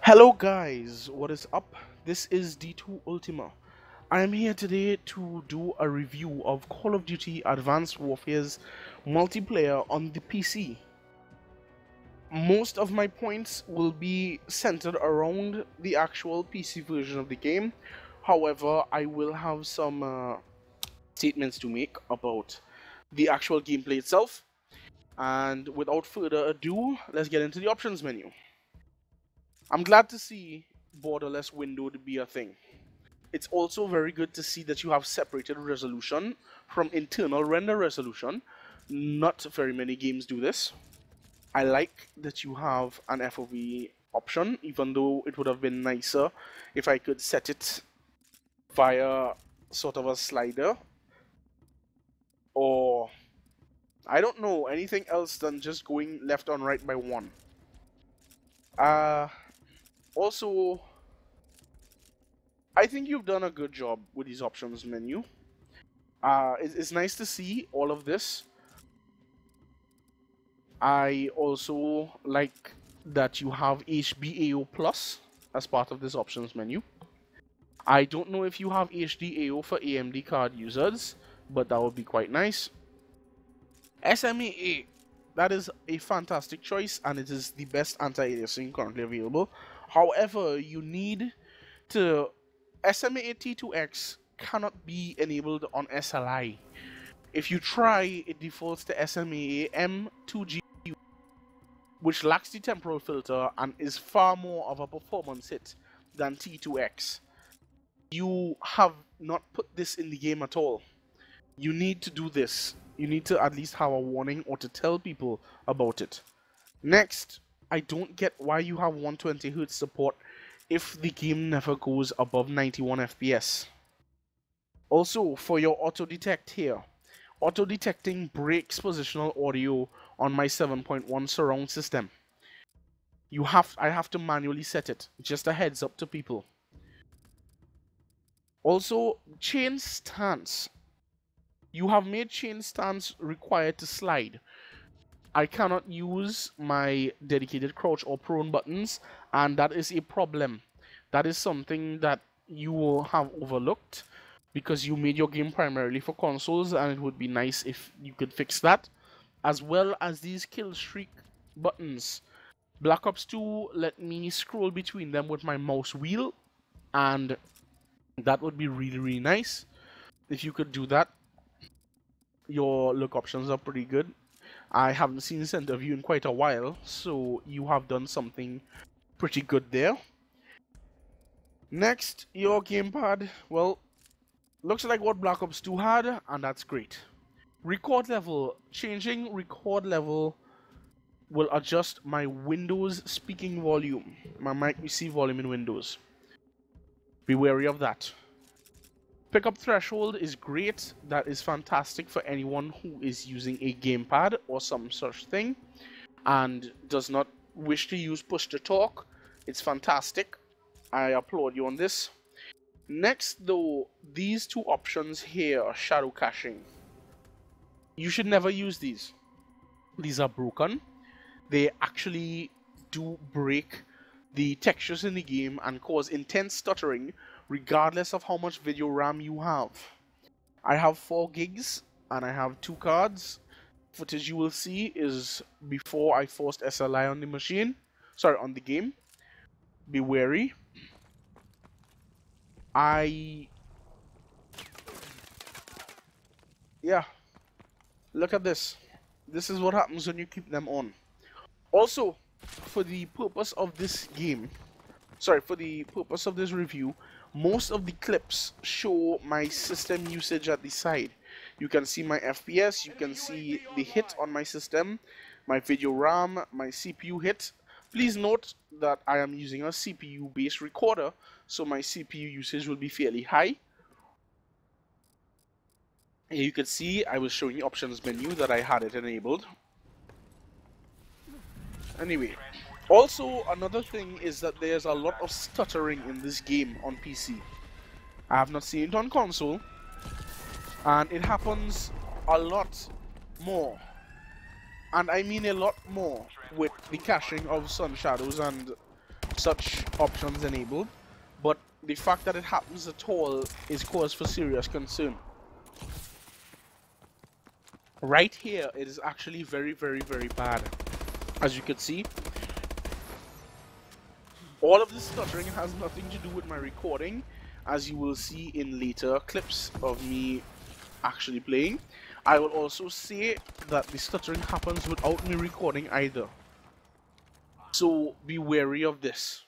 Hello guys, what is up? This is D2 Ultima. I am here today to do a review of Call of Duty Advanced Warfare's multiplayer on the PC. Most of my points will be centered around the actual PC version of the game. However, I will have some statements to make about the actual gameplay itself. And without further ado, let's get into the options menu. I'm glad to see borderless window to be a thing. It's also very good to see that you have separated resolution from internal render resolution. Not very many games do this. I like that you have an FOV option, even though it would have been nicer if I could set it via sort of a slider. Or, I don't know, anything else than just going left and right by one. Also, I think you've done a good job with these options menu. It's nice to see all of this. I also like that you have HBAO Plus as part of this options menu. I don't know if you have HDAO for AMD card users, but that would be quite nice. SMAA, that is a fantastic choice, and it is the best anti-aliasing currently available. However, you need to... SMAA T2X cannot be enabled on SLI. If you try, it defaults to SMAA M2G, which lacks the temporal filter and is far more of a performance hit than T2X. You have not put this in the game at all. You need to do this. You need to at least have a warning or to tell people about it. Next, I don't get why you have 120Hz support if the game never goes above 91 FPS. Also, for your auto detect here, auto detecting breaks positional audio on my 7.1 surround system. I have to manually set it, just a heads up to people. Also, chain stance. You have made chain stance required to slide. I cannot use my dedicated crouch or prone buttons, and that is a problem. That is something that you will have overlooked because you made your game primarily for consoles, and it would be nice if you could fix that. As well as these kill streak buttons. Black Ops 2 let me scroll between them with my mouse wheel, and that would be really nice if you could do that. Your look options are pretty good. I haven't seen center view in quite a while, so you have done something pretty good there. Next, your gamepad, well, looks like what Black Ops 2 had, and that's great. Record level. Changing record level will adjust my Windows speaking volume, my mic receive volume in Windows. Be wary of that. Pickup threshold is great. That is fantastic for anyone who is using a gamepad or some such thing and does not wish to use push to talk. It's fantastic. I applaud you on this. Next though, these two options here, shadow caching. You should never use these. These are broken. They actually do break the textures in the game and cause intense stuttering regardless of how much video RAM you have. I have 4 gigs and I have 2 cards. Footage you will see is before I forced SLI on the machine. Sorry, on the game. Be wary. Yeah. Look at this. This is what happens when you keep them on. Also, for the purpose of this game, for the purpose of this review, most of the clips show my system usage at the side. You can see my FPS, you can see the hit on my system, my video RAM, my CPU hit. Please note that I am using a CPU based recorder, so my CPU usage will be fairly high. Here you can see I was showing the options menu that I had it enabled. Anyway, also another thing is that there's a lot of stuttering in this game on PC. I have not seen it on console, and it happens a lot more. And I mean a lot more with the caching of sun shadows and such options enabled, but the fact that it happens at all is cause for serious concern. Right here, it is actually very, very, very bad. As you can see, all of this stuttering has nothing to do with my recording, as you will see in later clips of me actually playing. I will also say that the stuttering happens without me recording either. So be wary of this.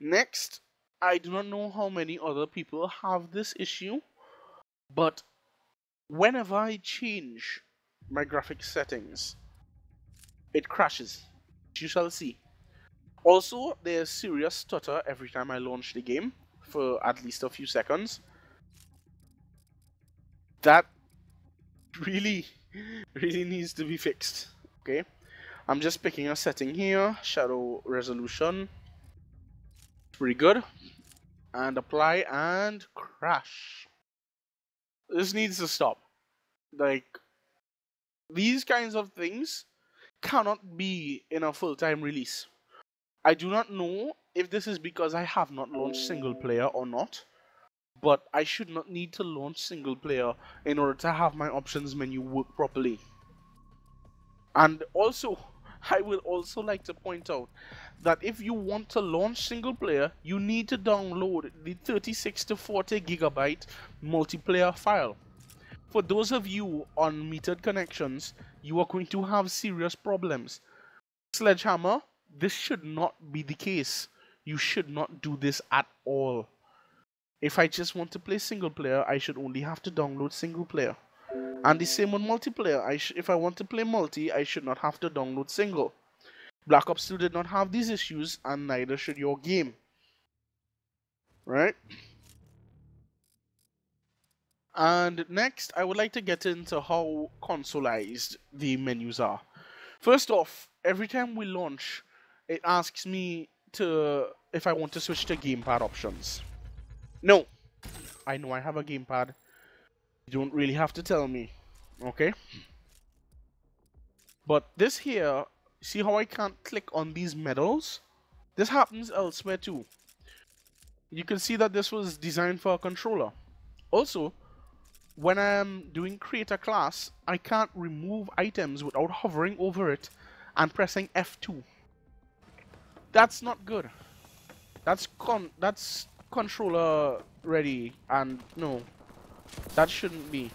Next, I do not know how many other people have this issue, but whenever I change my graphics settings, it crashes. You shall see. Also, there's serious stutter every time I launch the game for at least a few seconds. That really needs to be fixed. Okay, I'm just picking a setting here, shadow resolution, pretty good, and apply and crash. This needs to stop. Like, these kinds of things cannot be in a full-time release. I do not know if this is because I have not launched single player or not, but I should not need to launch single player in order to have my options menu work properly. And also, I will also like to point out that if you want to launch single player, you need to download the 36 to 40 gigabyte multiplayer file. For those of you on metered connections, you are going to have serious problems. Sledgehammer, this should not be the case. You should not do this at all. If I just want to play single player, I should only have to download single player. And the same on multiplayer. If I want to play multi, I should not have to download single. Black Ops 2 did not have these issues, and neither should your game. Right? And next, I would like to get into how consoleized the menus are. First off, every time we launch, it asks me if I want to switch to gamepad options. No, I know I have a gamepad. You don't really have to tell me, okay? But this here, see how I can't click on these medals? This happens elsewhere too. You can see that this was designed for a controller. Also, when I'm doing create a class, I can't remove items without hovering over it and pressing F2. That's not good. That's controller ready, and no, that shouldn't be.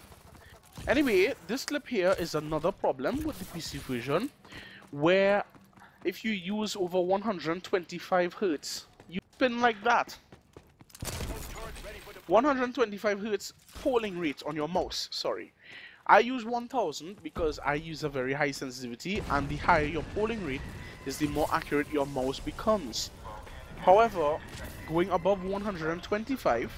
Anyway, this clip here is another problem with the PC version, where if you use over 125 Hz, you spin like that. 125 Hz polling rate on your mouse, sorry. I use 1000 because I use a very high sensitivity, and the higher your polling rate is, the more accurate your mouse becomes. However, going above 125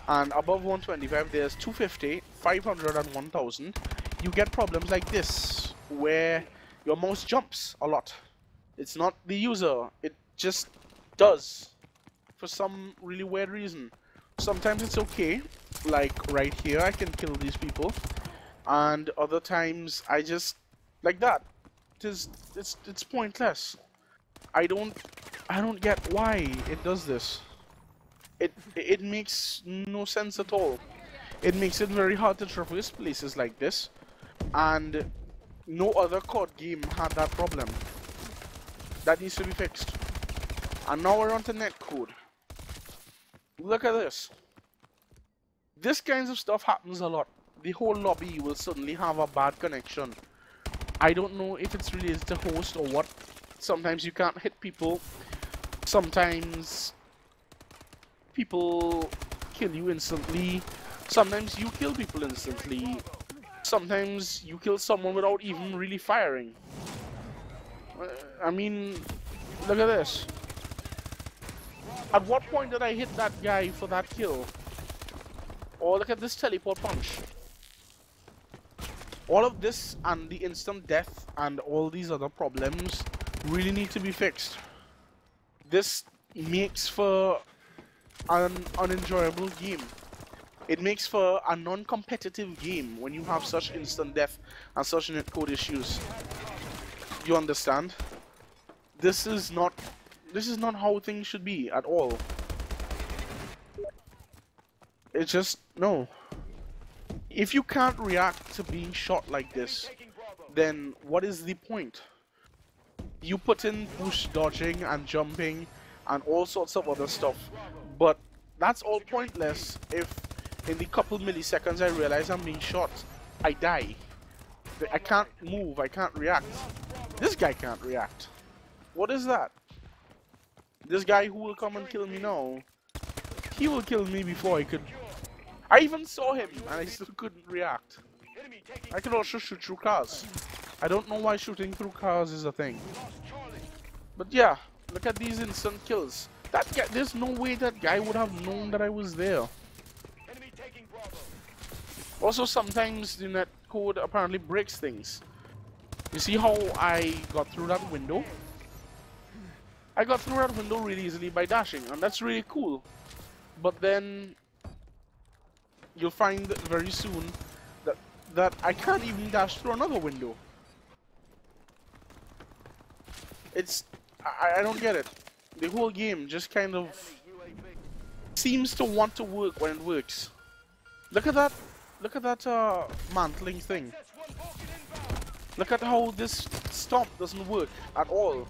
and above 125, there's 250, 500 and 1000, you get problems like this where your mouse jumps a lot. It's not the user, it just does for some really weird reason. Sometimes it's okay, like right here I can kill these people, and other times I just like that. It's pointless. I don't get why it does this. It makes no sense at all. It makes it very hard to traverse places like this, and no other CoD game had that problem. That needs to be fixed. And now we're on to Netcode. Look at this. This kinds of stuff happens a lot. The whole lobby will suddenly have a bad connection. I don't know if it's related to host or what. Sometimes you can't hit people. Sometimes people kill you instantly. Sometimes you kill people instantly. Sometimes you kill someone without even really firing. I mean, look at this. At what point did I hit that guy for that kill? Oh, look at this teleport punch. All of this and the instant death and all these other problems really need to be fixed. This makes for an unenjoyable game. It makes for a non-competitive game when you have such instant death and such netcode issues. You understand? This is not This is not how things should be at all. It's just, no. If you can't react to being shot like this, then what is the point? You put in push dodging and jumping and all sorts of other stuff, but that's all pointless if in the couple milliseconds I realize I'm being shot, I die. I can't move, I can't react. This guy can't react. What is that? This guy who will come and kill me now, he will kill me before I could. I even saw him and I still couldn't react. I can also shoot through cars. I don't know why shooting through cars is a thing. But yeah, look at these instant kills. That guy, there's no way that guy would have known that I was there. Also, sometimes the netcode apparently breaks things. You see how I got through that window? I got through that window really easily by dashing, and that's really cool. But then you'll find very soon that I can't even dash through another window. It's... I don't get it. The whole game just kind of seems to want to work when it works. Look at that. Look at that mantling thing. Look at how this stomp doesn't work at all.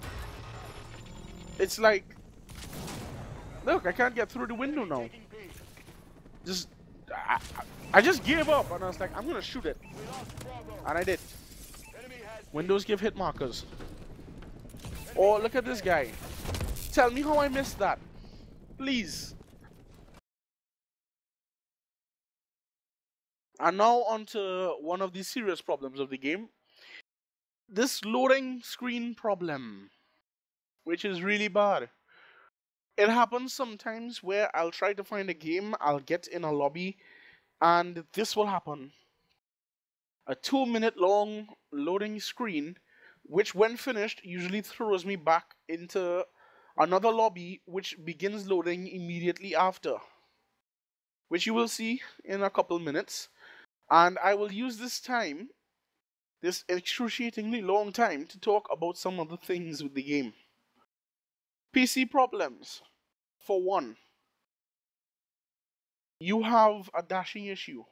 It's like... Look, I can't get through the window now. Just... I just gave up and I was like, I'm gonna shoot it. And I did. Windows give hit markers. Oh, look at this guy. Tell me how I missed that. Please. And now on to one of the serious problems of the game. This loading screen problem, which is really bad. It happens sometimes where I'll try to find a game, I'll get in a lobby, and this will happen. A 2-minute long loading screen, which when finished usually throws me back into another lobby which begins loading immediately after, which you will see in a couple minutes. And I will use this time, this excruciatingly long time, to talk about some of the things with the game. PC problems. For one, you have a dashing issue.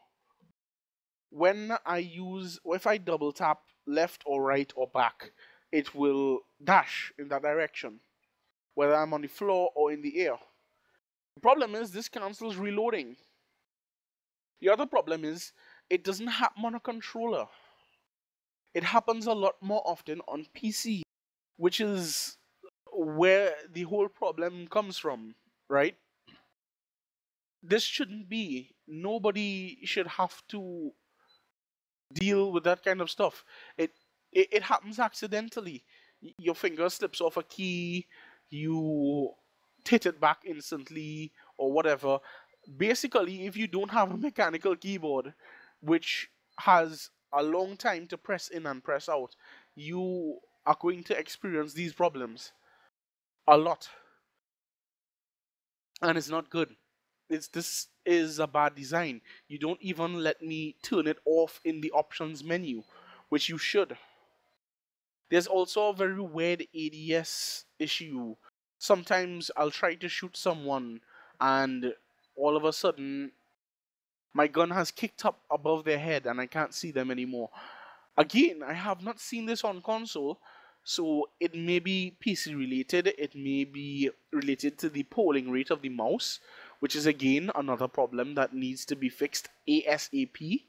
When if I double tap left or right or back, it will dash in that direction, whether I'm on the floor or in the air. The problem is this cancels reloading. The other problem is it doesn't happen on a controller. It happens a lot more often on PC, which is where the whole problem comes from, right? This shouldn't be. Nobody should have to deal with that kind of stuff. It happens accidentally. Your finger slips off a key, you hit it back instantly, or whatever. Basically, if you don't have a mechanical keyboard, which has a long time to press in and press out, you are going to experience these problems a lot. And it's not good. This is a bad design. You don't even let me turn it off in the options menu, which you should. There's also a very weird ADS issue. Sometimes I'll try to shoot someone and all of a sudden my gun has kicked up above their head and I can't see them anymore. Again, I have not seen this on console, so it may be PC related, it may be related to the polling rate of the mouse, which is again another problem that needs to be fixed ASAP.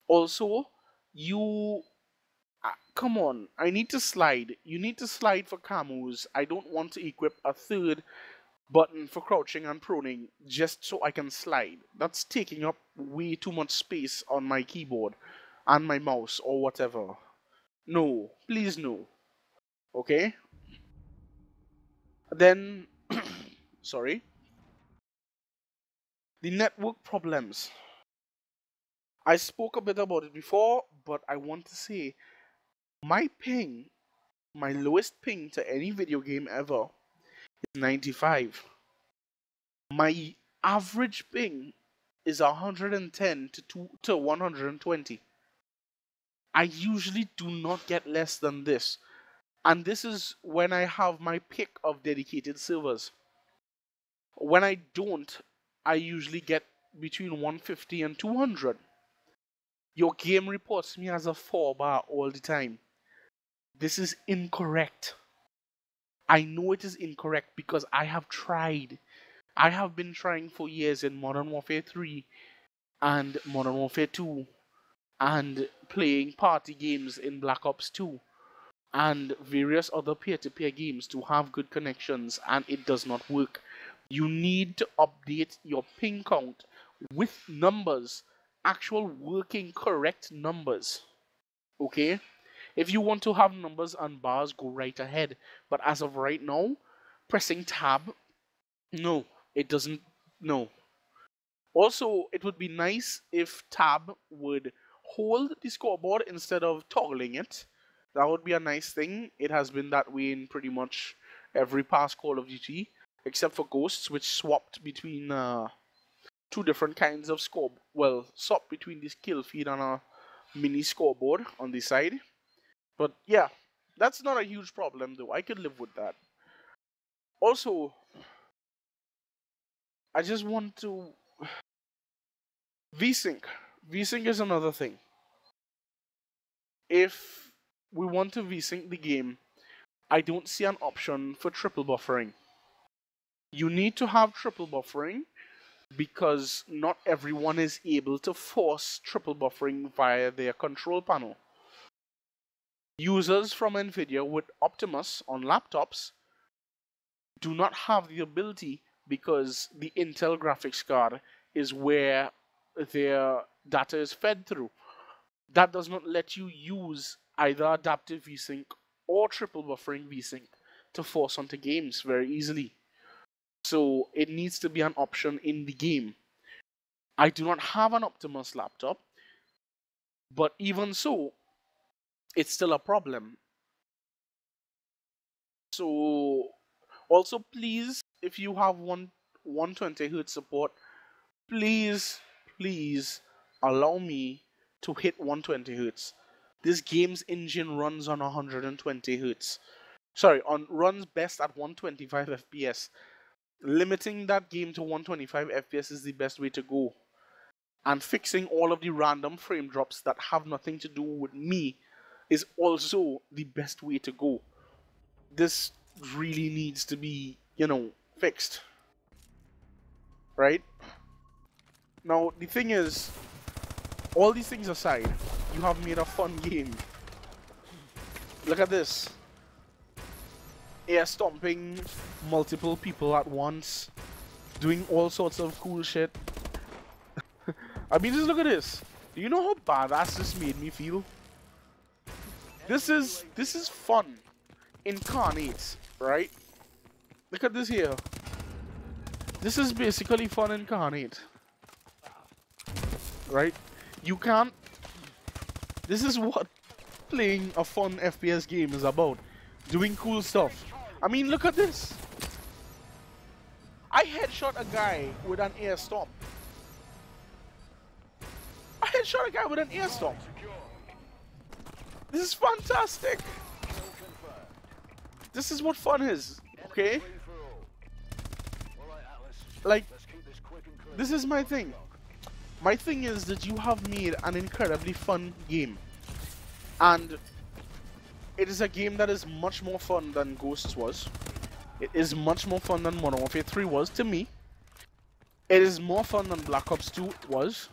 Also, come on, I need to slide. You need to slide for camos. I don't want to equip a third button for crouching and proning just so I can slide. That's taking up way too much space on my keyboard and my mouse or whatever. No, please no. Okay? Then, sorry. The network problems. I spoke a bit about it before, but I want to say my ping, my lowest ping to any video game ever is 95. My average ping is 110 to 120. I usually do not get less than this. And this is when I have my pick of dedicated servers. When I don't, I usually get between 150 and 200. Your game reports me as a 4 bar all the time. This is incorrect. I know it is incorrect because I have tried. I have been trying for years in Modern Warfare 3 and Modern Warfare 2 and playing party games in Black Ops 2 and various other peer-to-peer games to have good connections, and it does not work. You need to update your ping count with numbers, actual working correct numbers. Okay? If you want to have numbers and bars, go right ahead. But as of right now, pressing tab, no, it doesn't. No. Also, it would be nice if tab would hold the scoreboard instead of toggling it. That would be a nice thing. It has been that way in pretty much every past Call of Duty, except for Ghosts, which swapped between two different kinds of score. Well, swapped between this kill feed and a mini scoreboard on the side. But yeah, that's not a huge problem though. I could live with that. Also, I just want to VSync. VSync is another thing. If we want to VSync the game, I don't see an option for triple buffering. You need to have triple buffering because not everyone is able to force triple buffering via their control panel. Users from Nvidia with Optimus on laptops do not have the ability because the Intel graphics card is where their data is fed through. That does not let you use either adaptive VSync or triple buffering VSync to force onto games very easily. So it needs to be an option in the game. I do not have an Optimus laptop, but even so, it's still a problem. So also please, if you have 120 Hz support, please allow me to hit 120 Hz. This game's engine runs on 120 Hz. Sorry, runs best at 125 FPS. Limiting that game to 125 FPS is the best way to go. And fixing all of the random frame drops that have nothing to do with me is also the best way to go. This really needs to be, fixed. Right? Now, the thing is, all these things aside, you have made a fun game. Look at this. Air stomping multiple people at once, doing all sorts of cool shit. I mean, just look at this. Do you know how badass this made me feel? This is fun incarnate, right? Look at this here. This is basically fun incarnate, right? You can't. This is what playing a fun FPS game is about. Doing cool stuff. I mean, look at this. I headshot a guy with an air stomp. I headshot a guy with an air stomp. This is fantastic. This is what fun is, okay? Like, this is my thing. My thing is that you have made an incredibly fun game. And it is a game that is much more fun than Ghosts was. It is much more fun than Modern Warfare 3 was to me. It is more fun than Black Ops 2 was.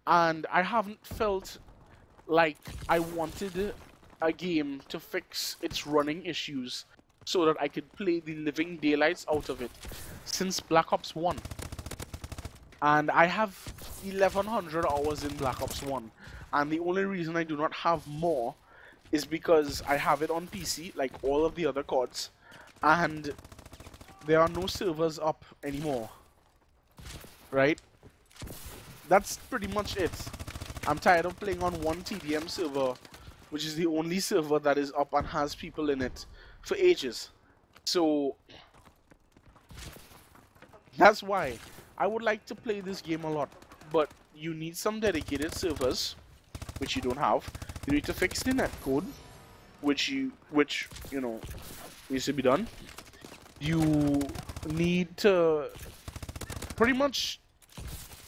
And I haven't felt like I wanted a game to fix its running issues so that I could play the living daylights out of it since Black Ops 1. And I have 1100 hours in Black Ops 1. And the only reason I do not have more is because I have it on PC, like all of the other CODs, and there are no servers up anymore. Right? That's pretty much it. I'm tired of playing on one TDM server, which is the only server that is up and has people in it for ages. So that's why I would like to play this game a lot, but you need some dedicated servers, which you don't have. You need to fix the netcode. which you know needs to be done. You need to pretty much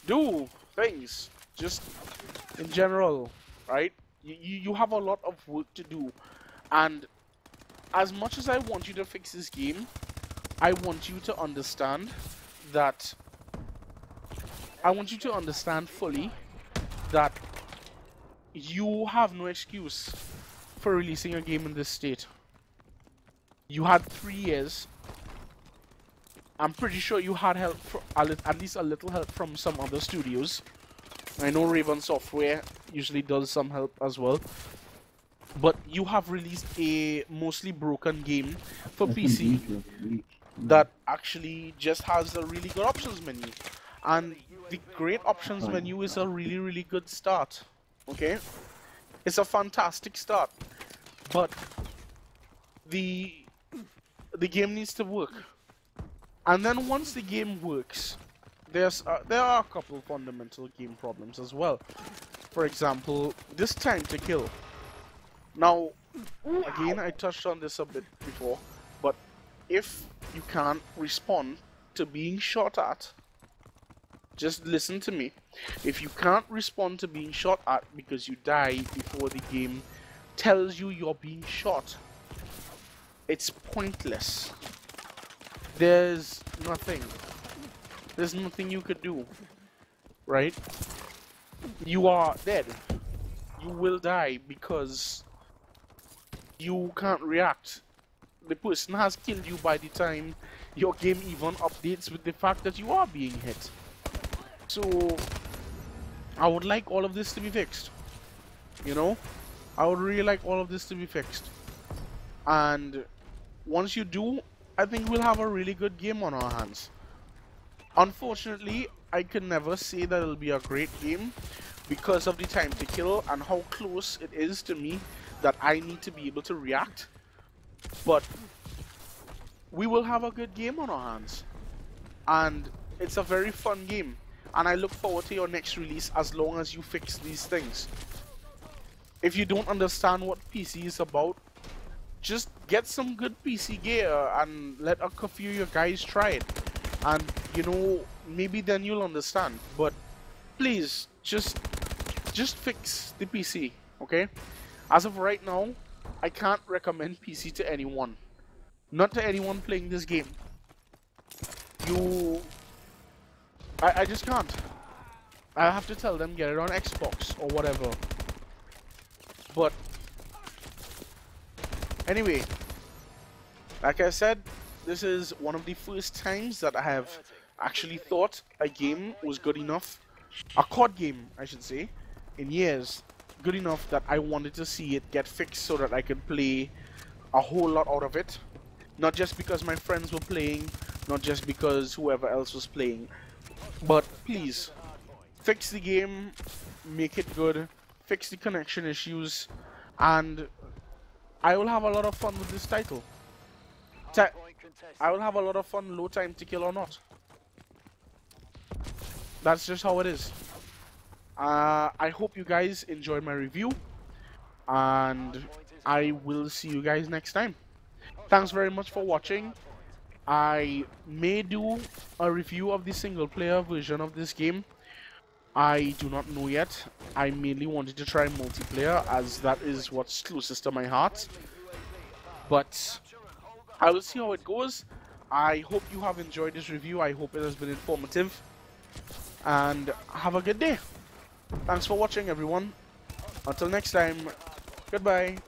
do things just in general, right? You have a lot of work to do, and as much as I want you to fix this game, I want you to understand that fully that you have no excuse for releasing a game in this state. You had 3 years. I'm pretty sure you had help, at least a little help from some other studios. I know Raven Software usually does some help as well. But you have released a mostly broken game for PC that actually just has a really good options menu. And the great options menu is a really, really good start. Okay? It's a fantastic start. But the game needs to work. And then once the game works, there are a couple fundamental game problems as well. For example, this time to kill. Now, again, I touched on this a bit before, but if you can't respond to being shot at, just listen to me. If you can't respond to being shot at because you die before the game tells you you're being shot, it's pointless. There's nothing you could do, right? You are dead. You will die because you can't react. The person has killed you by the time your game even updates with the fact that you are being hit. So I would like all of this to be fixed. You know? I would really like all of this to be fixed. And once you do, I think we'll have a really good game on our hands. Unfortunately, I can never say that it'll be a great game because of the time to kill and how close it is to me that I need to be able to react. But we will have a good game on our hands. And it's a very fun game. And I look forward to your next release as long as you fix these things. If you don't understand what PC is about, just get some good PC gear and let a few of your guys try it. And, you know, maybe then you'll understand. But please, just fix the PC, okay? As of right now, I can't recommend PC to anyone. Not to anyone playing this game. I just can't. I have to tell them get it on Xbox or whatever. But anyway, like I said, this is one of the first times that I have actually thought a game was good enough, a COD game I should say, in years, good enough that I wanted to see it get fixed so that I could play a whole lot out of it. Not just because my friends were playing, not just because whoever else was playing, but please, fix the game, make it good, fix the connection issues, and I will have a lot of fun with this title. I will have a lot of fun low time to kill or not. That's just how it is. I hope you guys enjoyed my review, and I will see you guys next time. Thanks very much for watching. I may do a review of the single player version of this game. I do not know yet. I mainly wanted to try multiplayer as that is what's closest to my heart. But I will see how it goes. I hope you have enjoyed this review. I hope it has been informative. And have a good day. Thanks for watching, everyone. Until next time, goodbye.